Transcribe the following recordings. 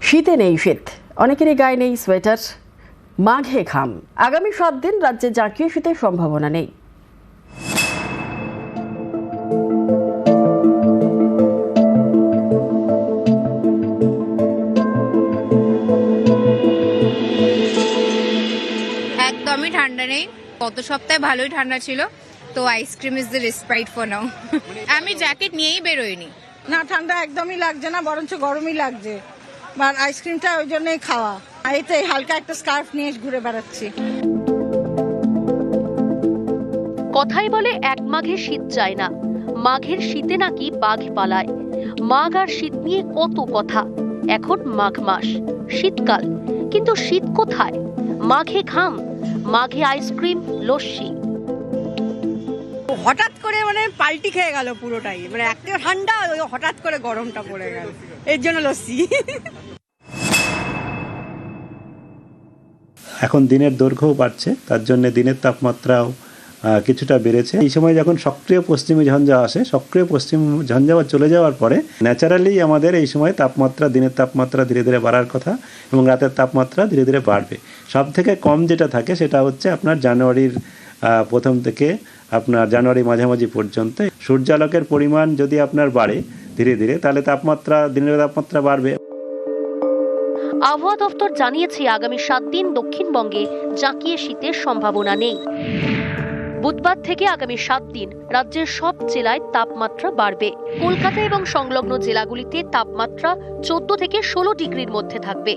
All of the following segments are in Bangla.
শীতে নেই শীত, অনেকেরই গায়ে নেই সোয়েটার, মাঘে ঘাম। আগামী 7 দিন রাজ্যে জাঁকিয়ে শীতের সম্ভাবনা নেই। একদমই ঠান্ডা নেই। গত সপ্তাহে ভালোই ঠান্ডা ছিল, তো ice cream is the respite for now. আমি জ্যাকেট নিয়েই বেরোইনি। না, ঠান্ডা একদমই লাগছে না, বরঞ্চ গরমই লাগছে। আর আইসক্রিমটা ওই জন্যই খাওয়া। এতে হালকা একটা স্কার্ফ নিয়ে ঘুরে বেড়াচ্ছি। কথাই বলে এক মাঘে শীত যায় না, মাঘের শীতে নাকি বাঘ পালায়। মাঘ আর শীত নিয়ে কত কথা। এখন মাঘ মাস, শীতকাল, কিন্তু শীত কোথায়? মাঘে ঘাম, মাঘে আইসক্রিম, লস্যি। হঠাৎ করে পাল্টি খেয়ে গেল পুরোটাই, একটা ঠান্ডা, হঠাৎ করে গরমটা পড়ে গেল, এর জন্য লস্যি। এখন দিনের দৈর্ঘ্যও বাড়ছে, তার জন্য দিনের তাপমাত্রাও কিছুটা বেড়েছে। এই সময় যখন সক্রিয় পশ্চিমী ঝঞ্ঝা আসে, সক্রিয় পশ্চিম ঝঞ্ঝা চলে যাওয়ার পরে ন্যাচারালি আমাদের এই সময় তাপমাত্রা, দিনের তাপমাত্রা ধীরে ধীরে বাড়ার কথা এবং রাতের তাপমাত্রা ধীরে ধীরে বাড়বে। সব থেকে কম যেটা থাকে সেটা হচ্ছে আপনার জানুয়ারির প্রথম থেকে আপনার জানুয়ারি মাঝামাঝি পর্যন্ত সূর্যালোকের পরিমাণ যদি আপনার বাড়ে ধীরে ধীরে, তাহলে তাপমাত্রা, দিনের তাপমাত্রা বাড়বে। আবহাওয়া দফতর জানিয়েছে আগামী 7 দিন দক্ষিণবঙ্গে জাঁকিয়ে শীতের সম্ভাবনা নেই। বুধবার থেকে আগামী 7 দিন রাজ্যের সব জেলায় তাপমাত্রা বাড়বে। কলকাতা এবং সংলগ্ন জেলাগুলিতে তাপমাত্রা 14 থেকে 16 ডিগ্রির মধ্যে থাকবে।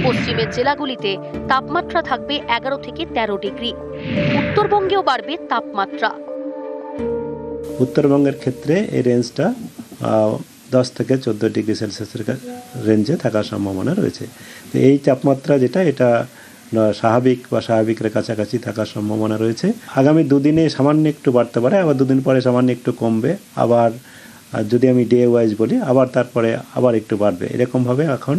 পশ্চিমের জেলাগুলিতে তাপমাত্রা থাকবে 11 থেকে 13 ডিগ্রি। উত্তরবঙ্গেও বাড়বে তাপমাত্রা। উত্তরবঙ্গের ক্ষেত্রে এই রেঞ্জটা 10 থেকে 14 ডিগ্রি সেলসিয়াসের রেঞ্জে থাকার সম্ভাবনা রয়েছে। তো এই তাপমাত্রা যেটা, এটা স্বাভাবিক বা স্বাভাবিকের কাছাকাছি থাকার সম্ভাবনা রয়েছে। আগামী দুদিনে সামান্য একটু বাড়তে পারে, আবার দুদিন পরে সামান্য একটু কমবে, আবার যদি আমি ডে ওয়াইজ বলি আবার তারপরে আবার একটু বাড়বে। এরকমভাবে এখন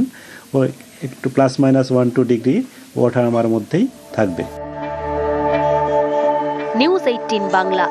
একটু ±1-2 ডিগ্রি ওঠানামার মধ্যেই থাকবে। নিউজ 18 বাংলা।